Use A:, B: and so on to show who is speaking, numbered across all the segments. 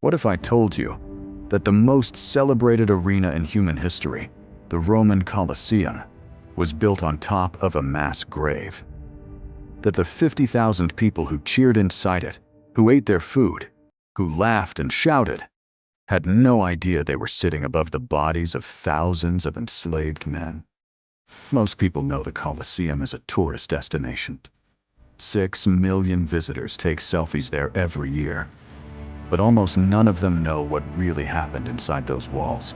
A: What if I told you that the most celebrated arena in human history, the Roman Colosseum, was built on top of a mass grave? That the 50,000 people who cheered inside it, who ate their food, who laughed and shouted, had no idea they were sitting above the bodies of thousands of enslaved men. Most people know the Colosseum is a tourist destination. 6 million visitors take selfies there every year. But almost none of them know what really happened inside those walls.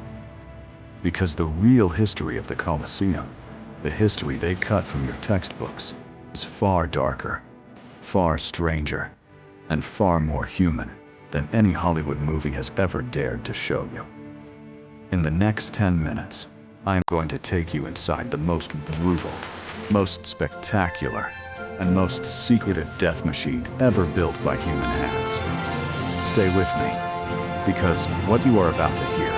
A: Because the real history of the Colosseum, the history they cut from your textbooks, is far darker, far stranger, and far more human than any Hollywood movie has ever dared to show you. In the next 10 minutes, I am going to take you inside the most brutal, most spectacular, and most secretive death machine ever built by human hands. Stay with me, because what you are about to hear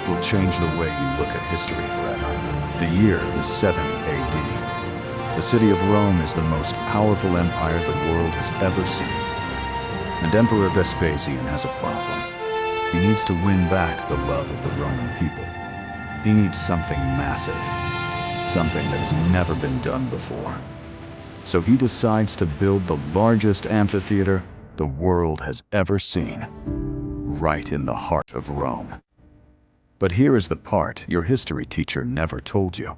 A: will change the way you look at history forever. The year is 7 AD. The city of Rome is the most powerful empire the world has ever seen. And Emperor Vespasian has a problem. He needs to win back the love of the Roman people. He needs something massive, something that has never been done before. So he decides to build the largest amphitheater the world has ever seen, right in the heart of Rome. But here is the part your history teacher never told you.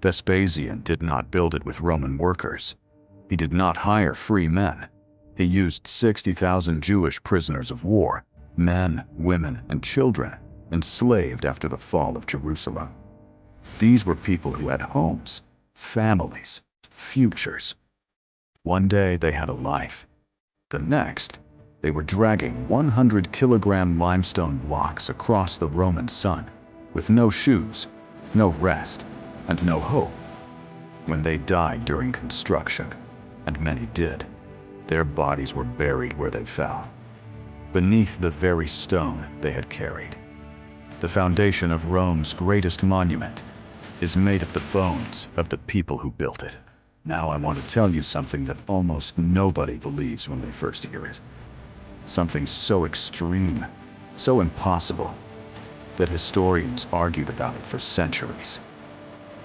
A: Vespasian did not build it with Roman workers. He did not hire free men. He used 60,000 Jewish prisoners of war, men, women, and children, enslaved after the fall of Jerusalem. These were people who had homes, families, futures. One day they had a life. The next, they were dragging 100-kilogram limestone blocks across the Roman sun, with no shoes, no rest, and no hope. When they died during construction, and many did, their bodies were buried where they fell, beneath the very stone they had carried. The foundation of Rome's greatest monument is made of the bones of the people who built it. Now I want to tell you something that almost nobody believes when they first hear it. Something so extreme, so impossible, that historians argued about it for centuries.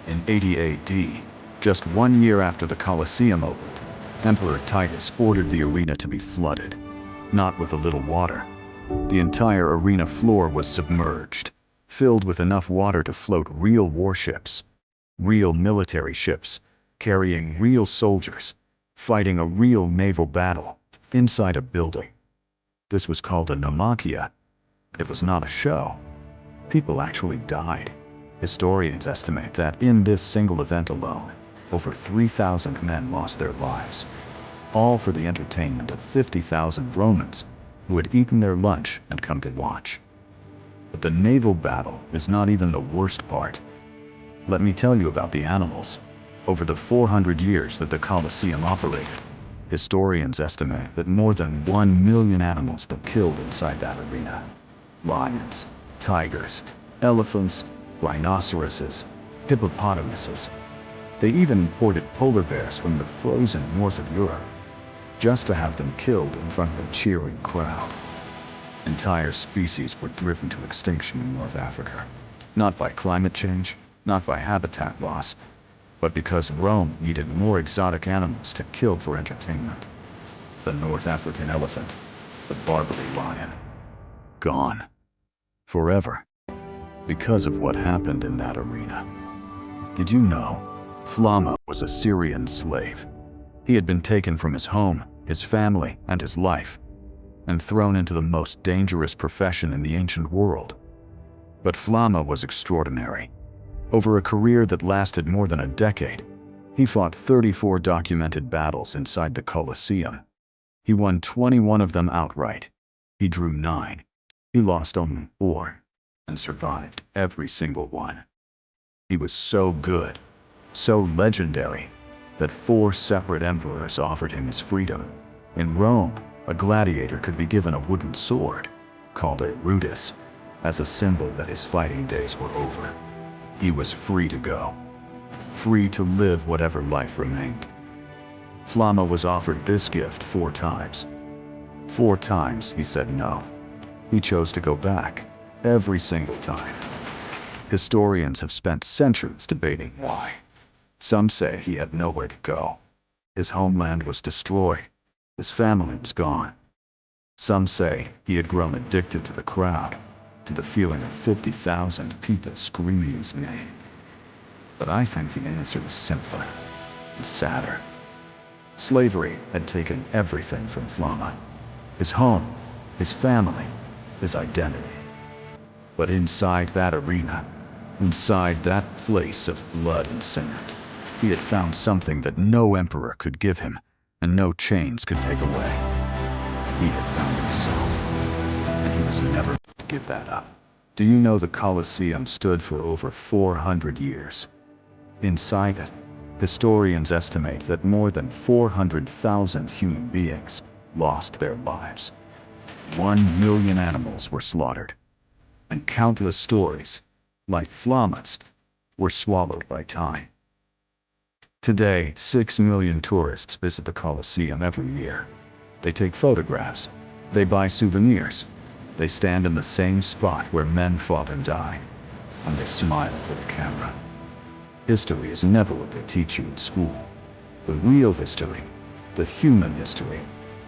A: In 80 AD, just 1 year after the Colosseum opened, Emperor Titus ordered the arena to be flooded, not with a little water. The entire arena floor was submerged, filled with enough water to float real warships, real military ships, carrying real soldiers, fighting a real naval battle inside a building. This was called a naumachia. It was not a show. People actually died. Historians estimate that in this single event alone, over 3,000 men lost their lives, all for the entertainment of 50,000 Romans who had eaten their lunch and come to watch. But the naval battle is not even the worst part. Let me tell you about the animals. Over the 400 years that the Colosseum operated, historians estimate that more than 1 million animals were killed inside that arena. Lions, tigers, elephants, rhinoceroses, hippopotamuses. They even imported polar bears from the frozen north of Europe, just to have them killed in front of a cheering crowd. Entire species were driven to extinction in North Africa, not by climate change, not by habitat loss, but because Rome needed more exotic animals to kill for entertainment. The North African elephant, the Barbary lion, gone. Forever. Because of what happened in that arena. Did you know Flama was a Syrian slave? He had been taken from his home, his family, and his life, and thrown into the most dangerous profession in the ancient world. But Flama was extraordinary. Over a career that lasted more than a decade, he fought 34 documented battles inside the Colosseum. He won 21 of them outright. He drew 9. He lost only 4, and survived every single one. He was so good, so legendary, that 4 separate emperors offered him his freedom. In Rome, a gladiator could be given a wooden sword, called a rudis, as a symbol that his fighting days were over. He was free to go, free to live whatever life remained. Flama was offered this gift 4 times. 4 times he said no. He chose to go back every single time. Historians have spent centuries debating why. Some say he had nowhere to go. His homeland was destroyed. His family was gone. Some say he had grown addicted to the crowd, to the feeling of 50,000 people screaming his name. But I think the answer is simpler and sadder. Slavery had taken everything from Flama. His home, his family, his identity. But inside that arena, inside that place of blood and sand, he had found something that no emperor could give him, and no chains could take away. He had found himself, and he was never going to give that up. Do you know the Colosseum stood for over 400 years? Inside it, historians estimate that more than 400,000 human beings lost their lives. 1 million animals were slaughtered, and countless stories, like Flama's, were swallowed by time. Today, 6 million tourists visit the Colosseum every year. They take photographs, they buy souvenirs, they stand in the same spot where men fought and died, and they smile to the camera. History is never what they teach you in school. The real history, the human history,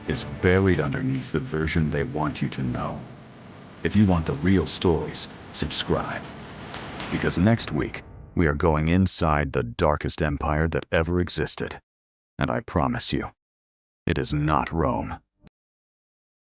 A: is buried underneath the version they want you to know. If you want the real stories, subscribe. Because next week, we are going inside the darkest empire that ever existed. And I promise you, it is not Rome.